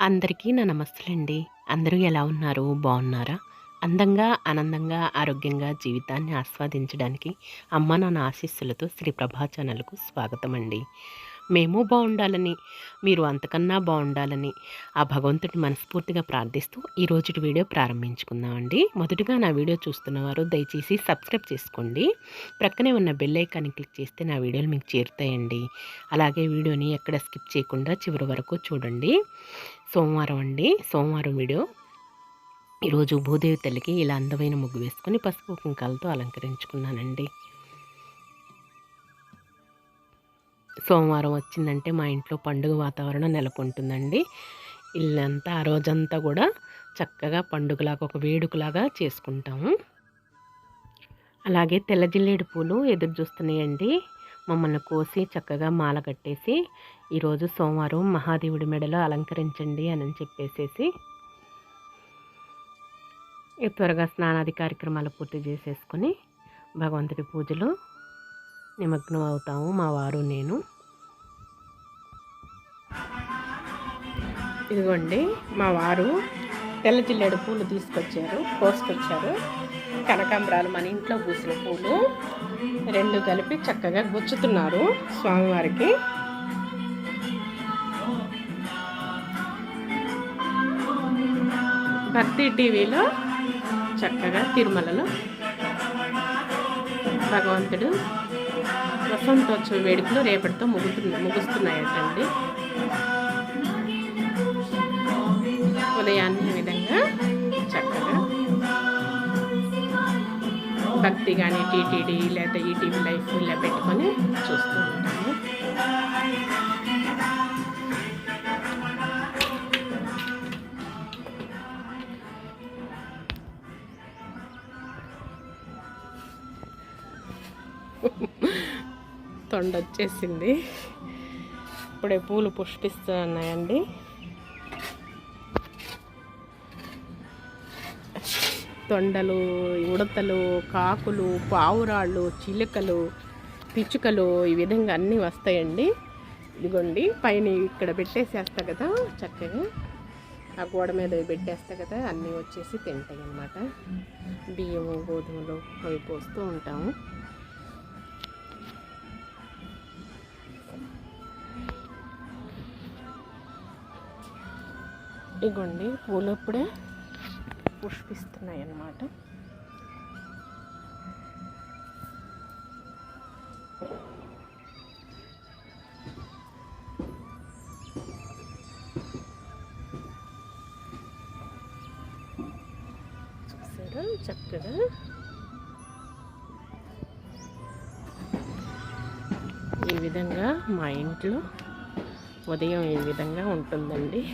అందరికీ నా నమస్తులండి. అందరూ ఎలా ఉన్నారు? బాగున్నారా? అందంగా, ఆనందంగా, ఆరోగ్యంగా జీవితాన్ని ఆస్వాదించడానికి అమ్మ నాన్న ఆశీస్సులతో శ్రీ ప్రభా ఛానల్‌కు స్వాగతం అండి. మేము బాగుండాలని, మీరు అంతకన్నా బాగుండాలని ఆ భగవంతుడిని మనస్ఫూర్తిగా ప్రార్థిస్తూ ఈ రోజుటి వీడియో ప్రారంభించుకుందామండి. మొదటగా నా వీడియో చూస్తున్నవారు దయచేసి సబ్స్క్రైబ్ చేసుకోండి. ప్రక్కనే ఉన్న బెల్ ఐకాన్ని క్లిక్ చేస్తే నా వీడియోలు మీకు చేరుతాయండి. అలాగే వీడియోని ఎక్కడ స్కిప్ చేయకుండా చివరి వరకు చూడండి. సోమవారం వీడియో. ఈరోజు భూదేవి తల్లికి ఇలా అందమైన ముగ్గు వేసుకొని పసుపు కుంకాలతో అలంకరించుకున్నానండి. సోమవారం వచ్చిందంటే మా ఇంట్లో పండుగ వాతావరణం నెలకొంటుందండి. ఇల్లంతా ఆ రోజంతా కూడా చక్కగా పండుగలాగా ఒక వేడుకలాగా చేసుకుంటాము. అలాగే తెల్ల జిల్లేడు పూలు ఎదురు చూస్తున్నాయండి. మమ్మల్ని కోసి చక్కగా మాల కట్టేసి ఈరోజు సోమవారం మహాదేవుడి మెడలో అలంకరించండి అని చెప్పేసేసి త్వరగా స్నానాది కార్యక్రమాలు పూర్తి చేసేసుకొని భగవంతుడి పూజలో నిమగ్నం అవుతాము మా వారు నేను. ఇదిగోండి మా వారు తెల్ల జిల్లేడు పూలు కోసుకొచ్చారు. కనకాంబరాలు మన ఇంట్లో పూసిన పూలు 2 కలిపి చక్కగా గుచ్చుతున్నారు స్వామివారికి. భక్తి టీవీలో చక్కగా తిరుమలలో భగవంతుడు వసంతోత్సవ వేడుకలు రేపటితో ముగుస్తున్నాయటండి. ఉదయాన్నే విధంగా చక్కగా భక్తి కానీ టీటీడీ లేదా ఈటీవీ లైఫ్ ఇలా పెట్టుకొని చూస్తూ ఉంటాము. తొండొచ్చేసింది. ఇప్పుడే పూలు పుష్పిస్తున్నాయండి. తొండలు, ఉడతలు, కాకులు, పావురాళ్ళు, చిలుకలు, పిచ్చుకలు ఈ విధంగా అన్నీ వస్తాయండి. ఇదిగోండి పైన ఇక్కడ పెట్టేసేస్తా కదా, చక్కగా ఆ గోడ మీద పెట్టేస్తా కదా, అన్నీ వచ్చేసి తింటాయి అన్నమాట. బియ్యము, గోధుమలు అవి పోస్తూ ఉంటాము. ఇగోండి పూలు ఇప్పుడే పుష్పిస్తున్నాయి అన్నమాట. చూసారా చక్కగా ఈ విధంగా మా ఇంట్లో ఉదయం ఈ విధంగా ఉంటుందండి.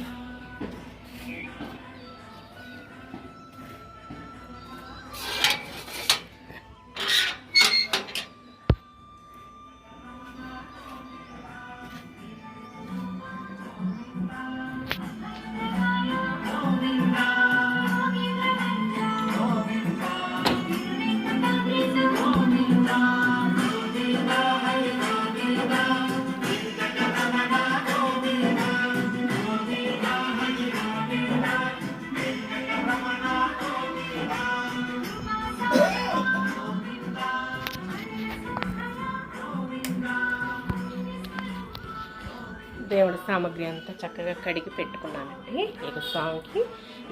దేవుడి సామాగ్రి అంతా చక్కగా కడిగి పెట్టుకున్నానండి. ఇక స్వామికి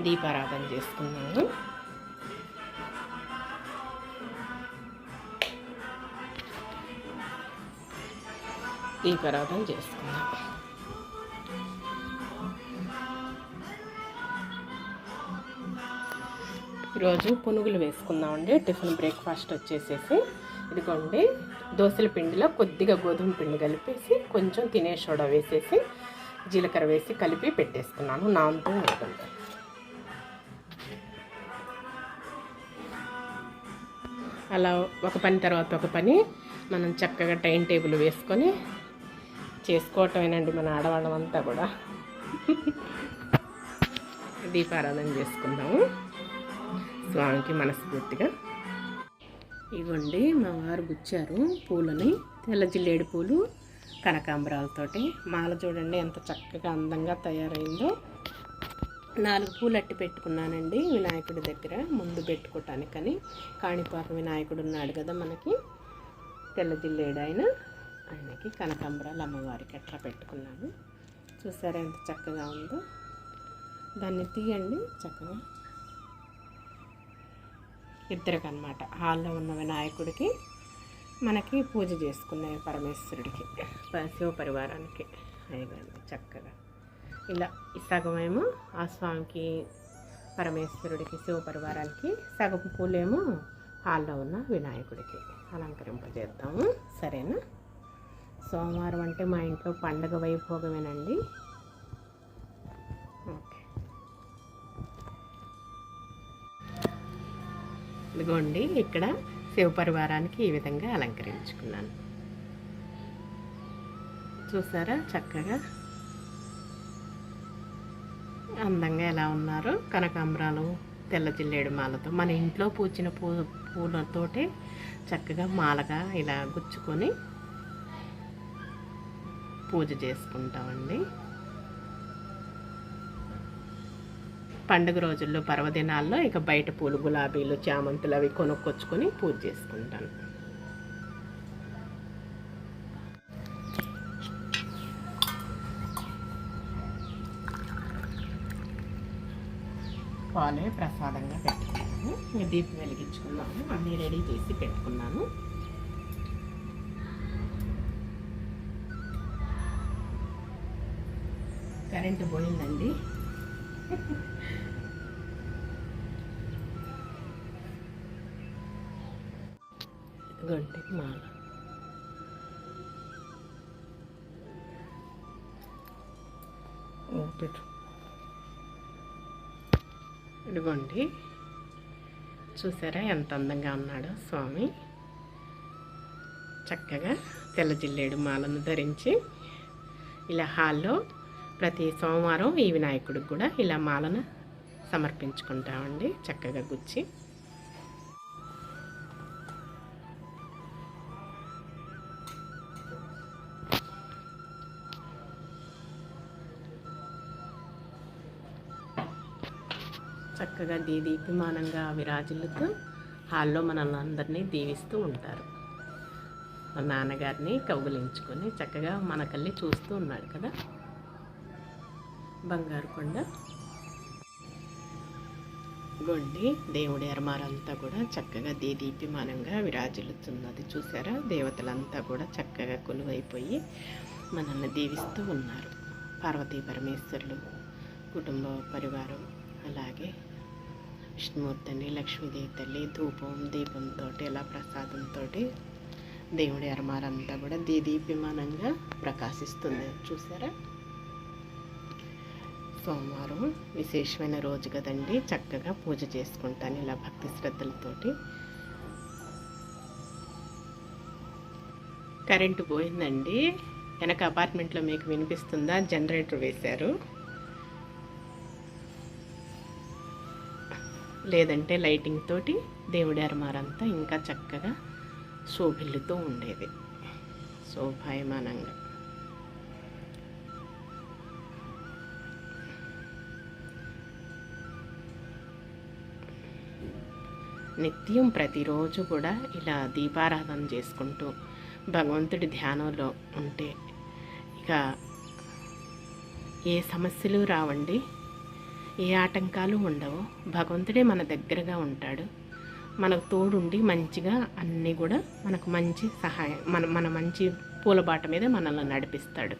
దీపారాధన చేసుకున్నాను. ఈరోజు పునుగులు వేసుకుందామండి. టిఫిన్ బ్రేక్ఫాస్ట్ వచ్చేసేసి ఇదిగోండి దోశల పిండిలో కొద్దిగా గోధుమ పిండి కలిపేసి కొంచెం తినే సోడా వేసేసి జీలకర్ర వేసి కలిపి పెట్టేసుకున్నాను. నానుతూ ఉంటుంది. అలా ఒక పని తర్వాత ఒక పని మనం చక్కగా టైం టేబుల్ వేసుకొని చేసుకోవటమేనండి మన ఆడవాళ్ళం అంతా కూడా. దీపారాధన చేసుకుందాము స్వామికి మనస్ఫూర్తిగా. ఇవ్వండి మా వారు గుచ్చారు పూలని, తెల్ల జిల్లేడు పూలు కనకాంబరాలతోటి. మాల చూడండి ఎంత చక్కగా అందంగా తయారైందో. 4 పూలు అట్టి పెట్టుకున్నానండి వినాయకుడి దగ్గర ముందు పెట్టుకోవటానికని. కాణిపాక వినాయకుడు ఉన్నాడు కదా మనకి, తెల్ల జిల్లేడు ఆయనకి కనకాంబరాలు అమ్మవారికి అట్లా పెట్టుకున్నాను. చూసారా ఎంత చక్కగా ఉందో. దాన్ని తీయండి చక్కగా. ఇద్దరికన్నమాట, హాల్లో ఉన్న వినాయకుడికి, మనకి పూజ చేసుకునే పరమేశ్వరుడికి, శివ పరివారానికి. అయ్యండి చక్కగా ఇలా ఈ సగమేమో ఆ స్వామికి పరమేశ్వరుడికి శివ పరివారానికి, సగపు పూలేమో హాల్లో ఉన్న వినాయకుడికి అలంకరింపజేద్దాము. సరేనా? సోమవారం అంటే మా ఇంట్లో పండగ వైభోగమేనండి. ఓకే, ఇదిగోండి ఇక్కడ శివ పరివారానికి ఈ విధంగా అలంకరించుకున్నాను. చూసారా చక్కగా అందంగా ఎలా ఉన్నారో. కనకాంబరాలు తెల్ల జిల్లేడు మాలతో, మన ఇంట్లో పూచిన పూలతోటే చక్కగా మాలగా ఇలా గుచ్చుకొని పూజ చేసుకుంటామండి. పండుగ రోజుల్లో పర్వదినాల్లో ఇక బయట పూలు, గులాబీలు, చామంతులు అవి కొనుక్కొచ్చుకొని పూజ చేసుకుంటాను. పాలే ప్రసాదంగా పెట్టుకున్నాను. దీపం వెలిగించుకున్నాను, అన్నీ రెడీ చేసి పెట్టుకున్నాను. కరెంటు పోయిందండి. గంటే మాల పెట్టు. ఇదిగోండి చూసారా ఎంత అందంగా ఉన్నాడో స్వామి. చక్కగా తెల్ల జిల్లేడు మాలను ధరించి ఇలా హాల్లో ప్రతి సోమవారం ఈ వినాయకుడికి కూడా ఇలా మాలను సమర్పించుకుంటామండి, చక్కగా గుచ్చి. చక్కగా దీదీప్యమానంగా విరాజిల్లుతూ హాల్లో మనల్ని అందరినీ దీవిస్తూ ఉంటారు. మా నాన్నగారిని కౌగులించుకొని చక్కగా మనకల్లి చూస్తూ ఉన్నాడు కదా బంగారు కొండ. గొండి దేవుడి అరమారంతా కూడా చక్కగా దీదీప్యమానంగా విరాజిల్లుతున్నది. చూసారా, దేవతలంతా కూడా చక్కగా కొలువైపోయి మనల్ని దీవిస్తూ ఉన్నారు. పార్వతీ పరమేశ్వరులు, కుటుంబ పరివారం, అలాగే విష్ణుమూర్తిని, లక్ష్మీదేవి తల్లి ధూపం దీపంతో ఇలా ప్రసాదంతో దేవుడి అరమారంతా కూడా దీదీప్యమానంగా ప్రకాశిస్తుంది. చూసారా, సోమవారం విశేషమైన రోజు కదండి, చక్కగా పూజ చేసుకుంటాను ఇలా భక్తి శ్రద్ధలతోటి. కరెంటు పోయిందండి. వెనక అపార్ట్మెంట్లో మీకు వినిపిస్తుందా, జనరేటర్ వేశారు. లేదంటే లైటింగ్ తోటి దేవుడి అరమారంతా ఇంకా చక్కగా శోభిల్లుతూ ఉండేది, శోభాయమానంగా. నిత్యం ప్రతిరోజు కూడా ఇలా దీపారాధన చేసుకుంటూ భగవంతుడి ధ్యానంలో ఉంటే ఇక ఏ సమస్యలు రావండి, ఏ ఆటంకాలు ఉండవు. భగవంతుడే మన దగ్గరగా ఉంటాడు, మనకు తోడుండి మంచిగా అన్నీ కూడా మనకు మంచి సహాయం, మన మంచి పూలబాట మీద మనల్ని నడిపిస్తాడు.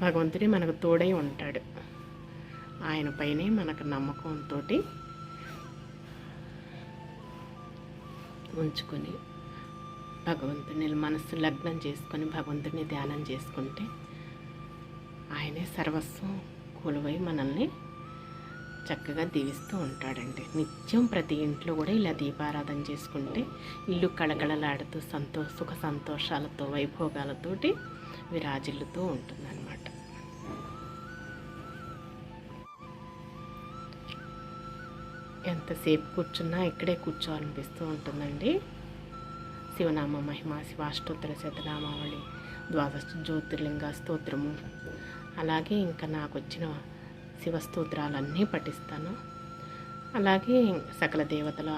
భగవంతుడే మనకు తోడై ఉంటాడు. ఆయన పైనే మనకు నమ్మకంతో ఉంచుకొని భగవంతుని మనస్సు లగ్నం చేసుకొని భగవంతుని ధ్యానం చేసుకుంటే ఆయనే సర్వస్వం కొలువై మనల్ని చక్కగా దీవిస్తూ ఉంటాడండి. నిత్యం ప్రతి ఇంట్లో కూడా ఇలా దీపారాధన చేసుకుంటే ఇల్లు కళకళలాడుతూ సుఖ సంతోషాలతో వైభోగాలతోటి విరాజిల్లుతూ ఉంటుందన్నమాట. ఎంతసేపు కూర్చున్నా ఇక్కడే కూర్చోవాలనిపిస్తూ ఉంటుందండి. శివనామ మహిమ, శివాష్టోత్తర శతనామావళి, ద్వాదశ జ్యోతిర్లింగ స్తోత్రము, అలాగే ఇంకా నాకు వచ్చిన శివ స్తోత్రాలన్నీ పఠిస్తాను. అలాగే సకల దేవతల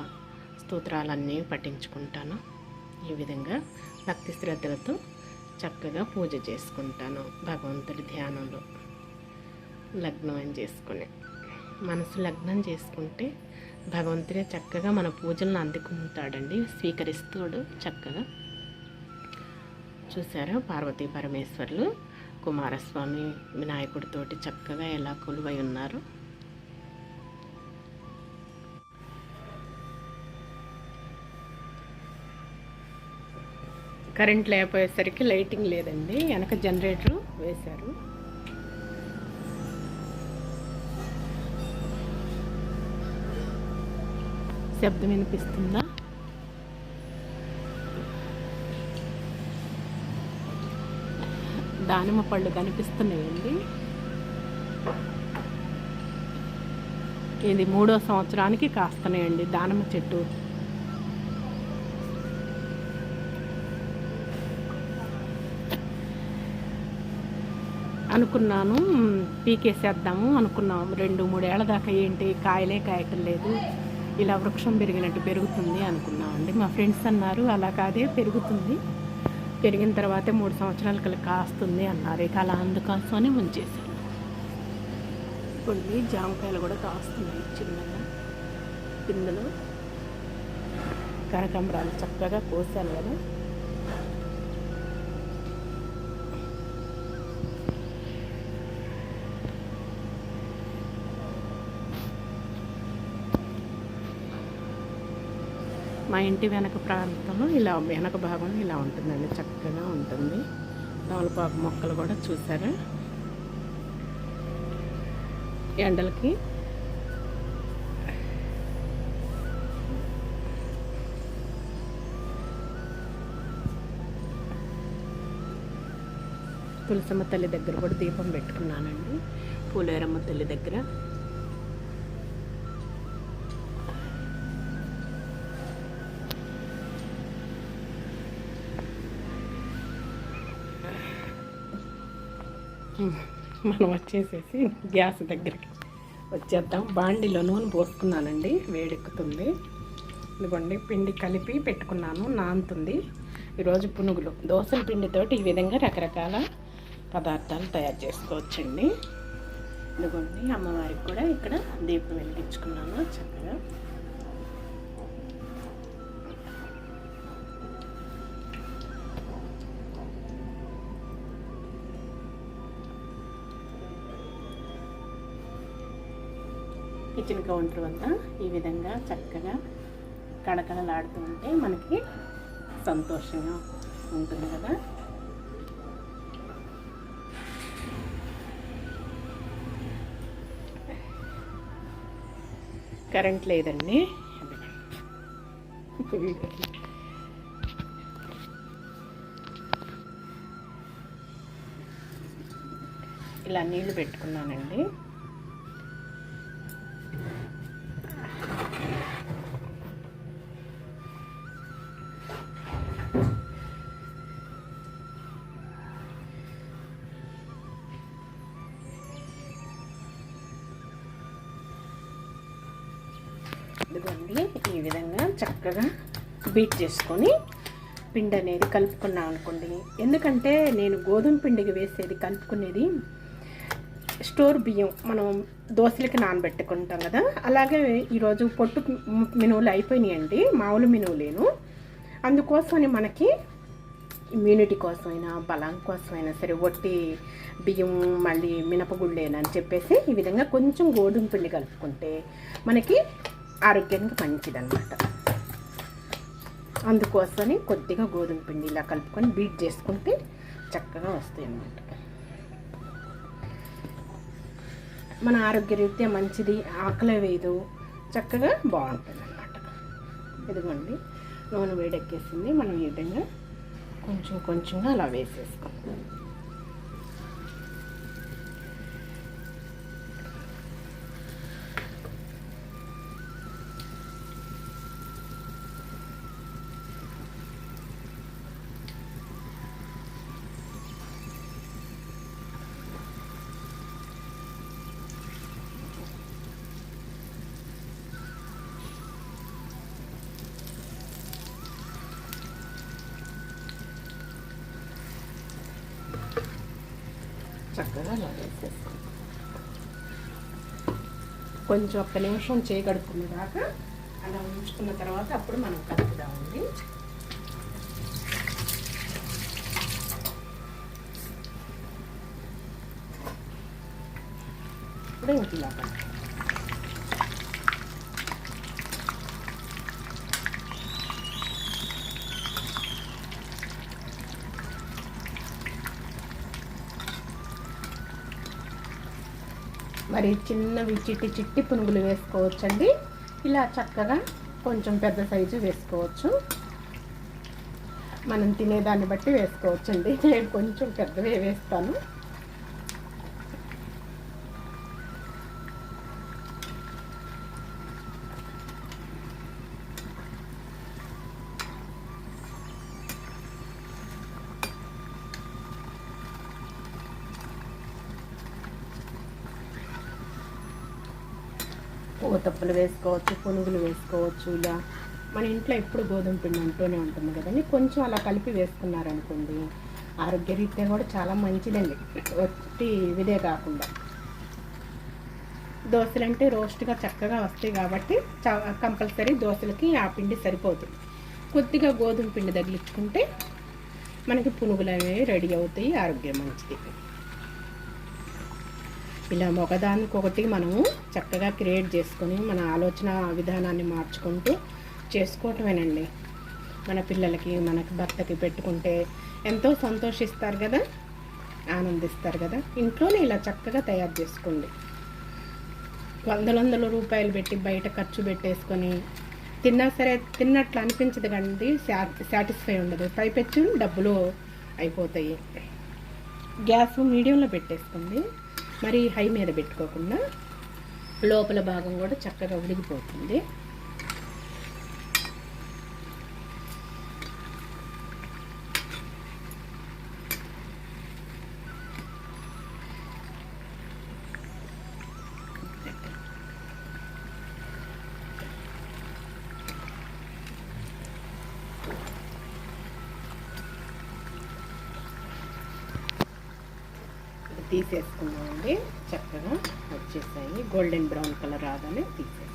స్తోత్రాలన్నీ పఠించుకుంటాను. ఈ విధంగా భక్తి శ్రద్ధలతో చక్కగా పూజ చేసుకుంటాను. భగవంతుడి ధ్యానంలో లగ్నం చేసుకుని మనసు లగ్నం చేసుకుంటే భగవంతుడే చక్కగా మన పూజలను అందుకుంటాడండి, స్వీకరిస్తాడు చక్కగా. చూసారా పార్వతీ పరమేశ్వరులు కుమారస్వామి వినాయకుడితోటి చక్కగా ఎలా కొలువై ఉన్నారు. కరెంట్ లేకపోయేసరికి లైటింగ్ లేదండి, వెనక జనరేటర్ వేశారు. శబ్దం వినిపిస్తుందా? దానిమ్మ పళ్ళు కనిపిస్తున్నాయండి. ఇది 3వ సంవత్సరానికి కాస్తున్నాయండి దానిమ్మ చెట్టు. అనుకున్నాను పీకేసేద్దాము అనుకున్నాము. 2-3 ఏళ్ల దాకా ఏంటి కాయలే కాయటం లేదు, ఇలా వృక్షం పెరిగినట్టు పెరుగుతుంది అనుకున్నామండి. మా ఫ్రెండ్స్ అన్నారు అలా కాదే పెరుగుతుంది, పెరిగిన తర్వాత 3 సంవత్సరాల కల్లా కాస్తుంది అన్నారు. ఇక అలా అందుకోసమని ముంచేసాను. కొన్ని జామకాయలు కూడా కాస్తున్నాయి చిన్నగా పిందులు. కనకాంబరాలు చక్కగా కోసాను కదా. మా ఇంటి వెనక ప్రాంతంలో ఇలా వెనక భాగంలో ఇలా ఉంటుందండి, చక్కగా ఉంటుంది. తమలపాకు మొక్కలు కూడా చూసారా ఎండలకి. తులసమ్మ తల్లి దగ్గర కూడా దీపం పెట్టుకున్నానండి, పూలేరమ్మ తల్లి దగ్గర. మనం వచ్చేసేసి గ్యాస్ దగ్గరికి వచ్చేద్దాం. బాండిలో నూనె పోసుకున్నానండి, వేడెక్కుతుంది. ఇదిగోండి పిండి కలిపి పెట్టుకున్నాను, నానుతుంది. ఈరోజు పునుగులు దోసల పిండితోటి ఈ విధంగా రకరకాల పదార్థాలు తయారు చేసుకోవచ్చండి. ఇదిగోండి అమ్మవారికి కూడా ఇక్కడ దీపం వెలిగించుకున్నాను చక్కగా. కిచెన్ కౌంటర్ వద్ద ఈ విధంగా చక్కగా కళకళలాడుతూ ఉంటే మనకి సంతోషంగా ఉంటుంది కదా. కరెంట్ లేదండి, ఇలా నీళ్లు పెట్టుకున్నానండి. ఇదిగోండి ఈ విధంగా చక్కగా బీట్ చేసుకొని పిండి అనేది కలుపుకున్నాం అనుకోండి. ఎందుకంటే నేను గోధుమ పిండికి వేసేది కలుపుకునేది స్టోర్ బియ్యం మనం దోశలకి నానబెట్టుకుంటాం కదా, అలాగే ఈరోజు పొట్టు మినువులు అయిపోయినాయండి, మామూలు మినువులేను. అందుకోసమని మనకి ఇమ్యూనిటీ కోసమైనా బలం కోసమైనా సరే వట్టి బియ్యం మళ్ళీ మినపగుళ్ళేనని చెప్పేసి ఈ విధంగా కొంచెం గోధుమ పిండి కలుపుకుంటే మనకి ఆరోగ్యానికి మంచిదన్నమాట. అందుకోసమని కొద్దిగా గోధుమ పిండి ఇలా కలుపుకొని బీట్ చేసుకుంటే చక్కగా వస్తాయి అన్నమాట. మన ఆరోగ్యరీత్యా మంచిది, ఆకలి వేయదు, చక్కగా బాగుంటుంది అన్నమాట. ఇదిగోండి నూనె వేడెక్కేసింది, మనం ఈ విధంగా కొంచెం కొంచెంగా అలా వేసేసుకుంటాం. చక్కగా అలా వేసేసుకుంటాం. కొంచెం ఒక్క నిమిషం చేయగడుక్కునే దాకా అలా ఉంచుకున్న తర్వాత అప్పుడు మనం కలుపుదామండి. ఇప్పుడు ఇంక ఇలా మరి చిన్నవి చిట్టి పునుగులు వేసుకోవచ్చండి. ఇలా చక్కగా కొంచెం పెద్ద సైజు వేసుకోవచ్చు. మనం తినేదాన్ని బట్టి వేసుకోవచ్చండి. నేను కొంచెం పెద్దవే వేస్తాను. ఊతప్పలు వేసుకోవచ్చు, పునుగులు వేసుకోవచ్చు. ఇలా మన ఇంట్లో ఎప్పుడు గోధుమ పిండి ఉంటూనే ఉంటుంది కదండి. కొంచెం అలా కలిపి వేసుకున్నారనుకోండి, ఆరోగ్యరీత్యా కూడా చాలా మంచిదండి. ఒట్టి ఇదే కాకుండా దోశలు అంటే రోస్ట్గా చక్కగా వస్తాయి కాబట్టి కంపల్సరీ దోశలకి ఆ పిండి సరిపోతుంది. కొద్దిగా గోధుమ పిండి తగిలించుకుంటే మనకి పునుగులు అనేవి రెడీ అవుతాయి. ఆరోగ్యం మంచిది. ఇలా ఒకదానికొకటి మనము చక్కగా క్రియేట్ చేసుకొని మన ఆలోచన విధానాన్ని మార్చుకుంటూ చేసుకోవటమేనండి. మన పిల్లలకి మనకి భర్తకి పెట్టుకుంటే ఎంతో సంతోషిస్తారు కదా, ఆనందిస్తారు కదా. ఇంట్లోనే ఇలా చక్కగా తయారు చేసుకోండి. వందల రూపాయలు పెట్టి బయట ఖర్చు పెట్టేసుకొని తిన్నా సరే తిన్నట్లు అనిపించదు కండి, సాటిస్ఫై ఉండదు. పైపెచ్చు డబ్బులు అయిపోతాయి. గ్యాస్ మీడియంలో పెట్టేసుకోండి, మరి హై మీద పెట్టుకోకుండా. లోపల భాగం కూడా చక్కగా ఉడికిపోతుంది. తీసేసుకున్నామండి. చక్కగా వచ్చేసాయి. గోల్డెన్ బ్రౌన్ కలర్ రాగానే తీసేసాం.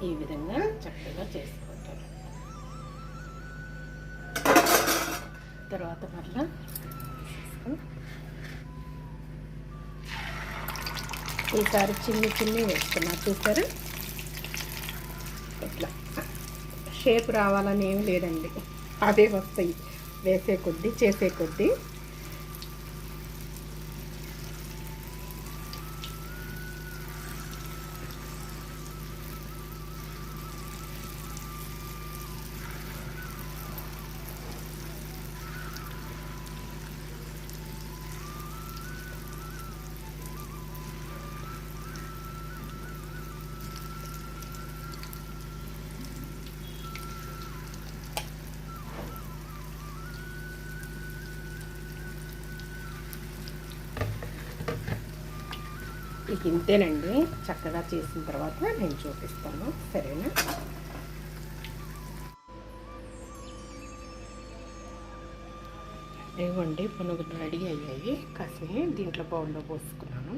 ఈ విధంగా చక్కగా చేసుకుంటాం. తర్వాత మళ్ళీ ఈసారి చిన్ని వేస్తున్నా, చూసారా? ఇట్లా షేప్ రావాలని ఏమి లేదండి, అదే వస్తాయి వేసే కొద్దీ చేసే కొద్దీ. ఇక ఇంతేనండి. చక్కగా చేసిన తర్వాత నేను చూపిస్తాను, సరేనా? ఇవ్వండి, పునుగులు రెడీ అయ్యాయి. కాసిన దీంట్లో బౌల్లో పోసుకున్నాను.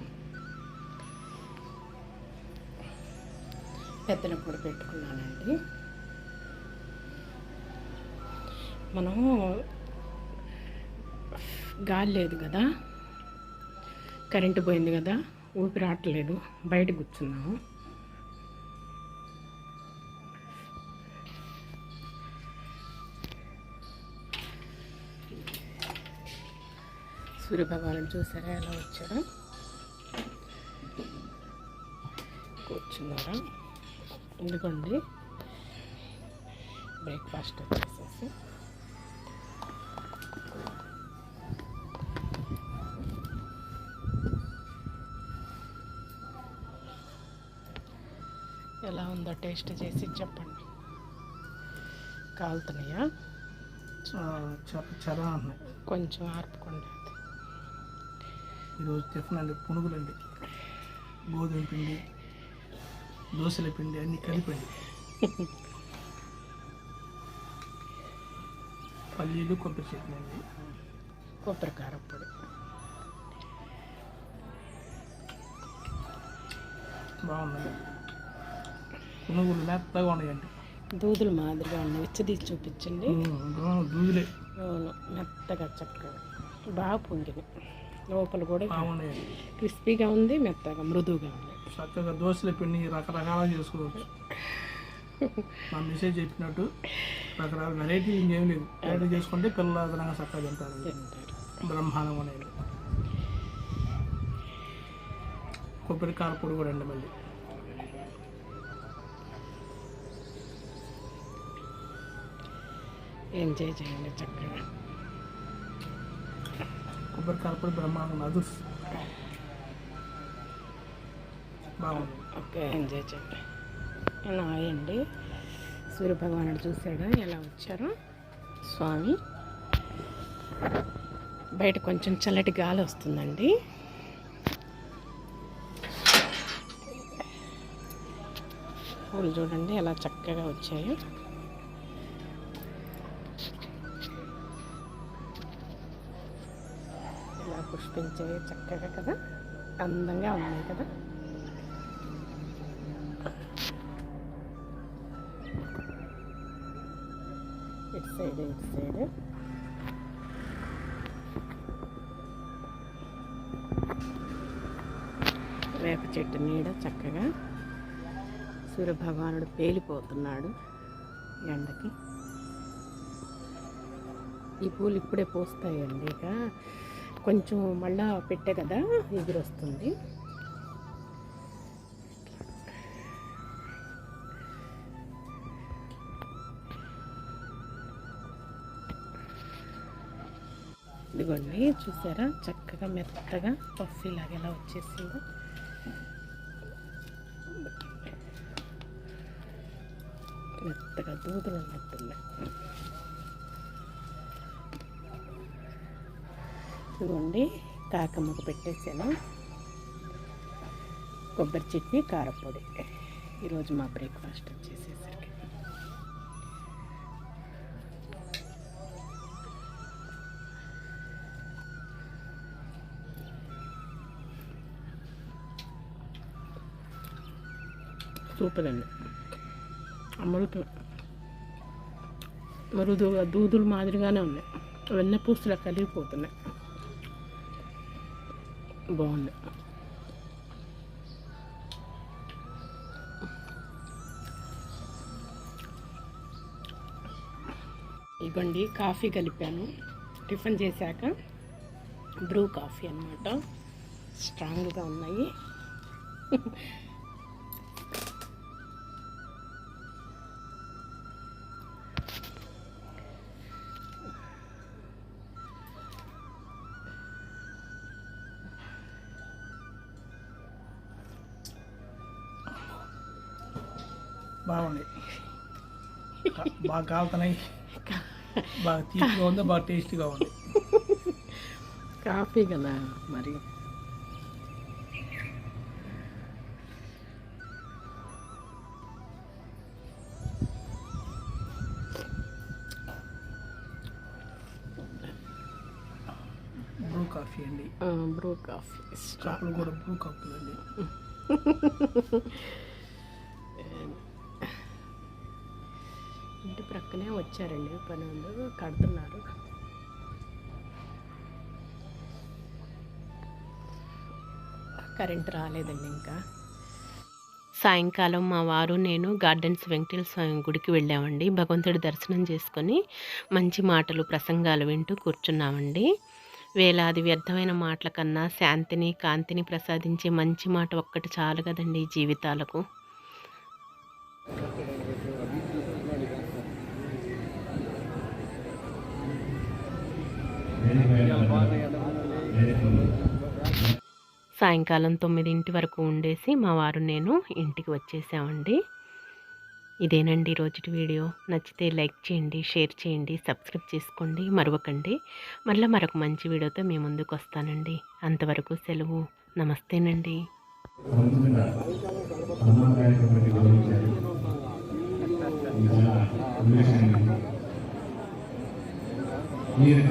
పెద్దల పొడి పెట్టుకున్నానండి. మనము గాలి లేదు కదా, కరెంటు పోయింది కదా, ఊపిరి రావట్లేదు, బయట కూర్చున్నాము. సూర్యభగవానుడు చూసారా ఎలా వచ్చారో, కూర్చున్నారా. ఎందుకండి బ్రేక్ఫాస్ట్ వచ్చేసేసి ఎలా ఉందో టేస్ట్ చేసి చెప్పండి. కాలుతున్నాయా? చాలా ఉన్నాయి. కొంచెం ఆర్పుకోండి. ఈరోజు టిఫిన్ అండి పునుగులండి, గోధుమ పిండి, దోశల పిండి అన్నీ కలిపండి. పల్లీలు కొబ్బరి చట్నీ అండి, కొబ్బరి కారప్పొడి. బాగున్నాయి. పునుగులు మెత్తగా ఉన్నాయండి, దూదుల మాదిరిగా ఉన్నాయి. తీసి చూపించండి. దూదులే. అవును, మెత్తగా చక్కగా బాగా పొంగినాయి. లోపల కూడా బాగున్నాయండి, క్రిస్పీగా ఉంది, మెత్తగా మృదువుగా ఉంది. చక్కగా దోశల పిండి రకరకాలుగా చేసుకోవచ్చు. మా మెసేజ్ చెప్పినట్టు రకరకాల వెరైటీ ఇంకేం లేదు. వెరైటీ చేసుకుంటే పిల్లలు అదనంగా చక్కగా తింటారు. బ్రహ్మాండంగా ఉన్నాయి. కొబ్బరి కారపొడి కూడా అండి, మళ్ళీ ఎంజాయ్ చేయండి చక్కగా. కొబ్బరి కారపొడి బ్రహ్మాండం, అది బాగుంది. ఓకే, ఎంజాయ్ చేయండి. ఇలా అయ్యండి. సూర్యభగవానుడు చూశాడా ఎలా వచ్చారో స్వామి. బయట కొంచెం చల్లటి గాలి వస్తుందండి. పూలు చూడండి ఎలా చక్కగా వచ్చాయో. ఇలా పుష్పించాయి చక్కగా కదా, అందంగా ఉన్నాయి కదా. ఇటు సైడ్ వేప చెట్టు నీడ చక్కగా. సూర్యభగవానుడు పేలిపోతున్నాడు ఎండకి. ఈ పూలు ఇప్పుడే పోస్తాయండి, ఇక కొంచెం మళ్ళా పెట్టే కదా ఎగురొస్తుంది. ఇదిగోండి చూసారా చక్కగా మెత్తగా పఫీ లాగా ఎలా వచ్చేసిందో. మెత్తగా దూదులు ఉన్నట్టున్నాయి. ఇదిగోండి కాకమ్మకు పెట్టేసాను. కొబ్బరి చట్నీ, కారపొడి. ఈరోజు మా బ్రేక్ఫాస్ట్ వచ్చేసేసరికి సూపర్ అండి. మృదువుగా దూదులు మాదిరిగానే ఉన్నాయి. వెన్న పూసలా కలిగిపోతున్నాయి. బాగుంది. ఇగోండి కాఫీ కలిపాను టిఫిన్ చేశాక. బ్రూ కాఫీ అన్నమాట, స్ట్రాంగ్గా ఉన్నాయి. బాగుంది, బాగా కాలుతున్నాయి, బాగా తీపిగా ఉంది, బాగా టేస్టీగా ఉంది. కాఫీ కదా మరి. బ్రూ కాఫీ అండి, బ్రూ కాఫీ. చాకులు కూడా బ్రూ కాఫీ అండి. ఇంటి ప్రక్కనే వచ్చారండి పని వాళ్ళు, కడుతున్నారు. కరెంట్ రాలేదండి ఇంకా. సాయంకాలం మా వారు నేను గార్డెన్స్ వెంకటేశ్వర స్వామి గుడికి వెళ్ళామండి. భగవంతుడి దర్శనం చేసుకొని మంచి మాటలు ప్రసంగాలు వింటూ కూర్చున్నామండి. వేలాది వ్యర్థమైన మాటల కన్నా శాంతిని, కాంతిని ప్రసాదించే మంచి మాట ఒక్కటి చాలు కదండి జీవితాలకు. సాయంకాలం 9 వరకు ఉండేసి మా వారు నేను ఇంటికి వచ్చేసామండి. ఇదేనండి రోజుటి వీడియో. నచ్చితే లైక్ చేయండి, షేర్ చేయండి, సబ్స్క్రైబ్ చేసుకోండి మరవకండి. మళ్ళీ మరొక మంచి వీడియోతో మీ ముందుకు వస్తానండి. అంతవరకు సెలవు. నమస్తేనండి. మీరు